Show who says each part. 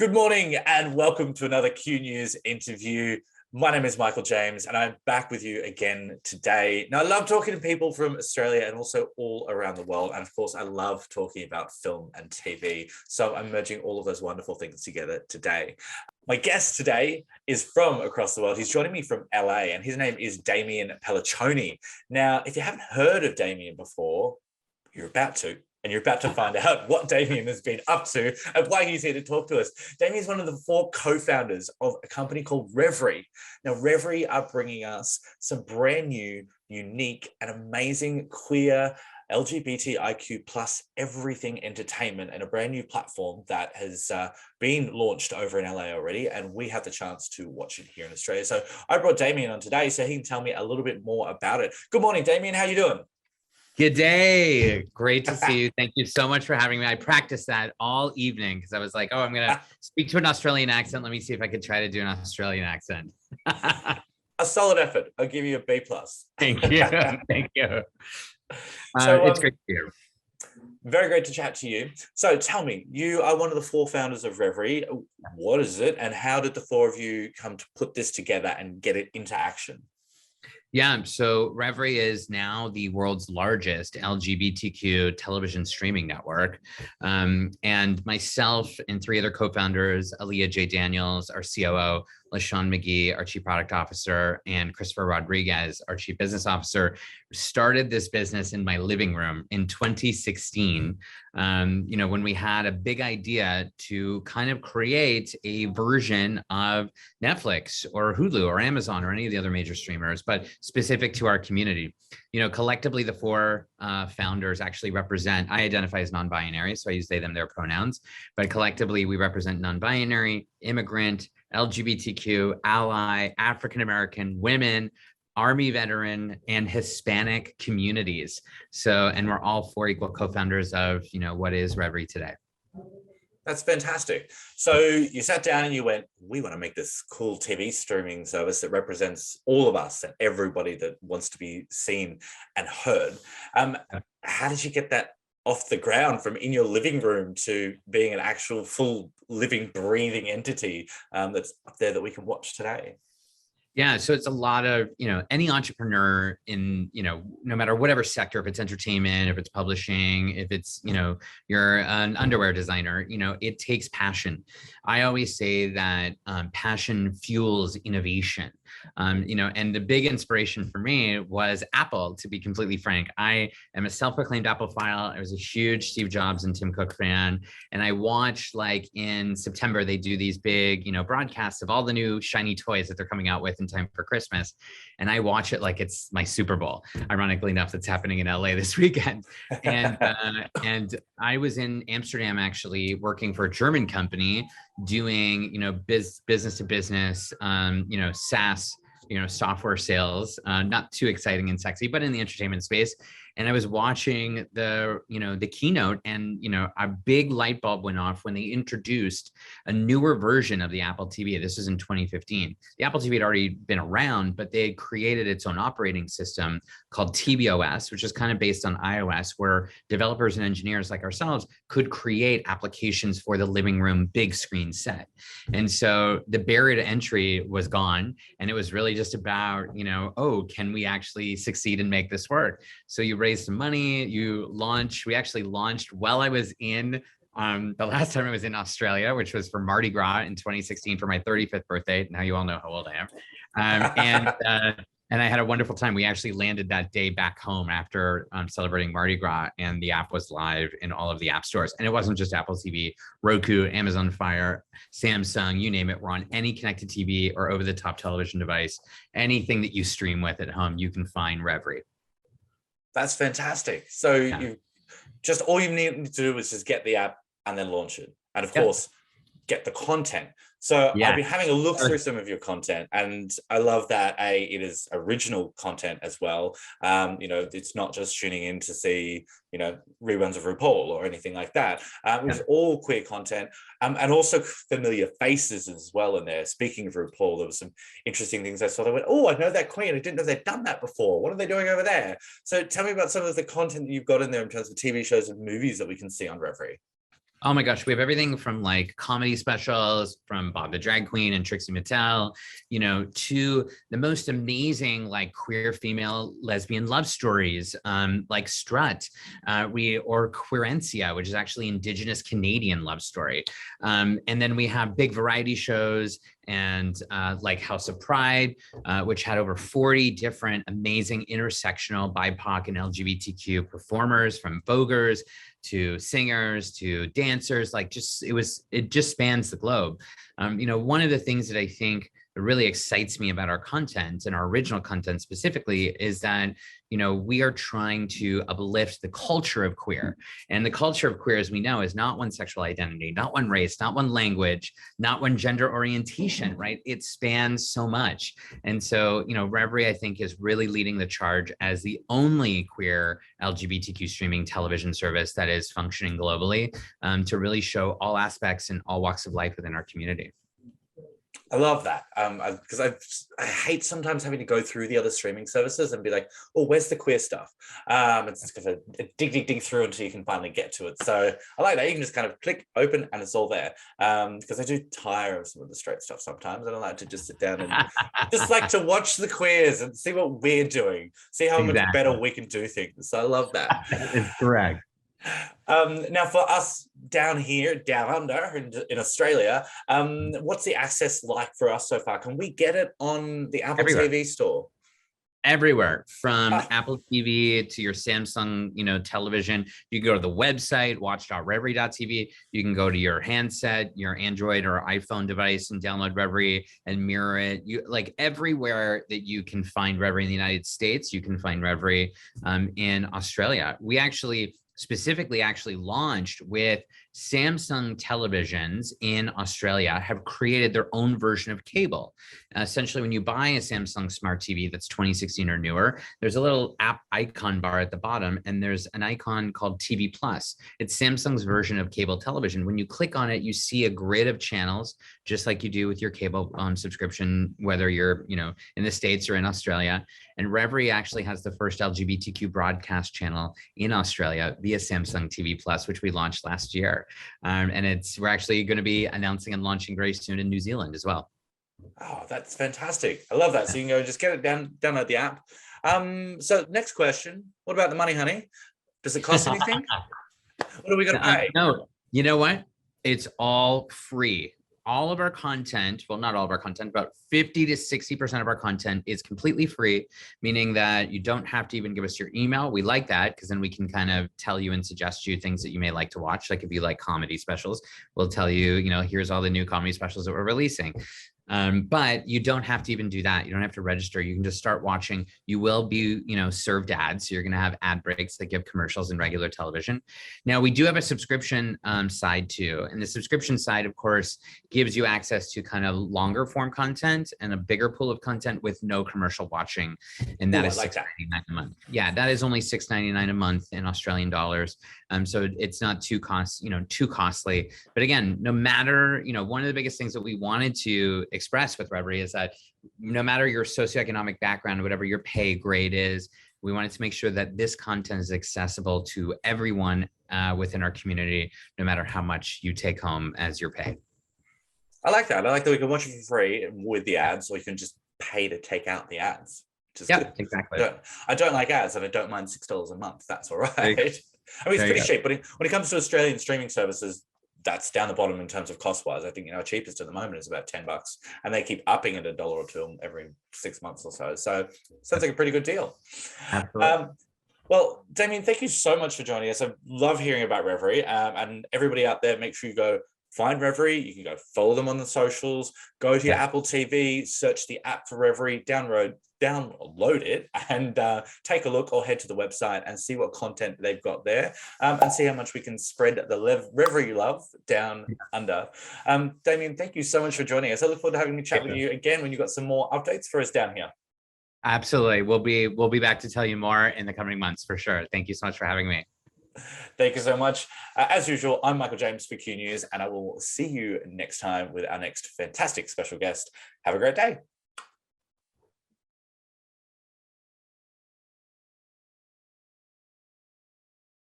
Speaker 1: Good morning and welcome to another Q News interview. My name is Michael James and I'm back with you again today. Now, I love talking to people from Australia and also all around the world. And of course, I love talking about film and TV. So I'm merging all of those wonderful things together today. My guest today is from across the world. He's joining me from LA and his name is Damian Pelliccione. Now, if you haven't heard of Damien before, you're about to. And you're about to find out what Damien has been up to and why he's here to talk to us. Damien is one of the 4 co-founders of a company called Revry. Now, Revry are bringing us some brand new, unique, and amazing queer LGBTIQ plus everything entertainment and a brand new platform that has been launched over in LA already. And we have the chance to watch it here in Australia. So I brought Damien on today so he can tell me a little bit more about it. Good morning, Damien. How are you doing?
Speaker 2: Good day. Great to see you. Thank you so much for having me. I practiced that all evening because I was like, oh, I'm going to speak to an Australian accent. Let me see if I could try to do an Australian accent.
Speaker 1: A solid effort. I'll give you a B+.
Speaker 2: Thank you. Thank you. It's great to be here.
Speaker 1: Very great to chat to you. So tell me, you are one of the 4 founders of Revry. What is it and how did the 4 of you come to put this together and get it into action?
Speaker 2: Yeah, so Revry is now the world's largest LGBTQ television streaming network. And myself and 3 other co-founders, Aaliyah J. Daniels, our COO, LaShawn McGee, our Chief Product Officer, and Christopher Rodriguez, our Chief Business Officer, started this business in my living room in 2016. When we had a big idea to kind of create a version of Netflix or Hulu or Amazon or any of the other major streamers, but specific to our community. Collectively, the 4 founders actually represent, I identify as non-binary, so I use they, them, their pronouns, but collectively we represent non-binary, immigrant, LGBTQ, ally, African-American, women, Army veteran, and Hispanic communities. So, and we're all 4 equal co-founders of, what is Revry today.
Speaker 1: That's fantastic. So you sat down and you went, we want to make this cool TV streaming service that represents all of us and everybody that wants to be seen and heard. How did you get that off the ground from in your living room to being an actual full living, breathing entity that's up there that we can watch today?
Speaker 2: Yeah, so it's a lot of, any entrepreneur in, no matter whatever sector, if it's entertainment, if it's publishing, if it's, you're an underwear designer, it takes passion. I always say that passion fuels innovation. And the big inspiration for me was Apple, to be completely frank. I am a self-proclaimed Apple-phile. I was a huge Steve Jobs and Tim Cook fan. And I watched, like, in September, they do these big, broadcasts of all the new shiny toys that they're coming out with in time for Christmas. And I watch it like it's my Super Bowl. Ironically enough, that's happening in LA this weekend. And I was in Amsterdam, actually, working for a German company doing, business to business, SaaS, software sales, not too exciting and sexy, but in the entertainment space. And I was watching the keynote, and a big light bulb went off when they introduced a newer version of the Apple TV. This was in 2015. The Apple TV had already been around, but they had created its own operating system called tvOS, which is kind of based on iOS, where developers and engineers like ourselves could create applications for the living room big screen set. And so the barrier to entry was gone, and it was really just about, can we actually succeed and make this work? So you raise some money, we actually launched while I was in, the last time I was in Australia, which was for Mardi Gras in 2016 for my 35th birthday. Now you all know how old I am. And I had a wonderful time. We actually landed that day back home after celebrating Mardi Gras, and the app was live in all of the app stores. And it wasn't just Apple TV, Roku, Amazon Fire, Samsung, you name it. We're on any connected TV or over-the-top television device. Anything that you stream with at home, you can find Revry.
Speaker 1: That's fantastic. So you just, all you need to do is just get the app and then launch it. And of course, get the content. So I've been having a look through some of your content, and I love that it is original content as well. It's not just tuning in to see, reruns of RuPaul or anything like that. It's all queer content, and also familiar faces as well in there. Speaking of RuPaul, there was some interesting things I saw. I went, oh, I know that queen. I didn't know they'd done that before. What are they doing over there? So tell me about some of the content that you've got in there in terms of TV shows and movies that we can see on Revry.
Speaker 2: Oh my gosh, we have everything from like comedy specials from Bob the Drag Queen and Trixie Mattel, to the most amazing like queer female lesbian love stories, like Strut, or Queerencia, which is actually Indigenous Canadian love story. And then we have big variety shows and like House of Pride, which had over 40 different amazing intersectional BIPOC and LGBTQ performers, from voguers to singers to dancers. Like it just spans the globe. One of the things that I think really excites me about our content and our original content specifically is that we are trying to uplift the culture of queer. And the culture of queer, as we know, is not one sexual identity, not one race, not one language, not one gender orientation, right? It spans so much. And so Revry, I think, is really leading the charge as the only queer LGBTQ streaming television service that is functioning globally, to really show all aspects and all walks of life within our community.
Speaker 1: I love that, because I hate sometimes having to go through the other streaming services and be like, oh, where's the queer stuff? It's just kind of dig through until you can finally get to it. So I like that. You can just kind of click open and it's all there, because I do tire of some of the straight stuff sometimes. I don't like to just sit down and just like to watch the queers and see what we're doing, see how much better we can do things. So I love that.
Speaker 2: It's correct.
Speaker 1: Now, for us down here, down under in Australia, what's the access like for us so far? Can we get it on the Apple TV store?
Speaker 2: Everywhere, from Apple TV to your Samsung, television. You can go to the website, watch.revry.tv. You can go to your handset, your Android or iPhone device, and download Revry and mirror it. Like everywhere that you can find Revry in the United States, you can find Revry in Australia. We specifically launched with Samsung televisions in Australia, have created their own version of cable. Essentially, when you buy a Samsung Smart TV that's 2016 or newer, there's a little app icon bar at the bottom, and there's an icon called TV Plus. It's Samsung's version of cable television. When you click on it, you see a grid of channels, just like you do with your cable subscription, whether you're in the States or in Australia. And Revry actually has the first LGBTQ broadcast channel in Australia via Samsung TV Plus, which we launched last year. And we're actually going to be announcing and launching very soon in New Zealand as well.
Speaker 1: Oh, that's fantastic. I love that. So you can go just get it download the app. So next question, what about the money, honey? Does it cost anything? What are we going to pay?
Speaker 2: No, you know what? It's all free. All of our content, well, not all of our content, about 50 to 60% of our content is completely free, meaning that you don't have to even give us your email. We like that because then we can kind of tell you and suggest you things that you may like to watch. Like if you like comedy specials, we'll tell you, here's all the new comedy specials that we're releasing. But you don't have to even do that. You don't have to register. You can just start watching. You will be, served ads. So you're going to have ad breaks that give commercials in regular television. Now, we do have a subscription side too. And the subscription side, of course, gives you access to kind of longer form content and a bigger pool of content with no commercial watching. And that is $6.99 a month. Yeah, that is only $6.99 a month in Australian dollars. So it's not too costly. But again, no matter, one of the biggest things that we wanted to express with Revry is that no matter your socioeconomic background, whatever your pay grade is, we wanted to make sure that this content is accessible to everyone within our community, no matter how much you take home as your pay.
Speaker 1: I like that. I like that we can watch it for free with the ads, or you can just pay to take out the ads.
Speaker 2: Yeah, exactly.
Speaker 1: I don't like ads, and I don't mind $6 a month. That's all right. I mean, it's pretty cheap, but when it comes to Australian streaming services, that's down the bottom in terms of cost wise. I think our cheapest at the moment is about $10, and they keep upping it $1 or $2 every 6 months or so. So sounds like a pretty good deal. Well, Damien, thank you so much for joining us. I love hearing about Revry, and everybody out there, make sure you go find Revry. You can go follow them on the socials, go to your Apple TV, search the app for Revry, download it, and take a look, or head to the website and see what content they've got there, and see how much we can spread the Revry love down under. Damien, thank you so much for joining us. I look forward to having me chat with you again when you've got some more updates for us down here.
Speaker 2: Absolutely. We'll be back to tell you more in the coming months for sure. Thank you so much for having me.
Speaker 1: Thank you so much. As usual, I'm Michael James for Q News, and I will see you next time with our next fantastic special guest. Have a great day.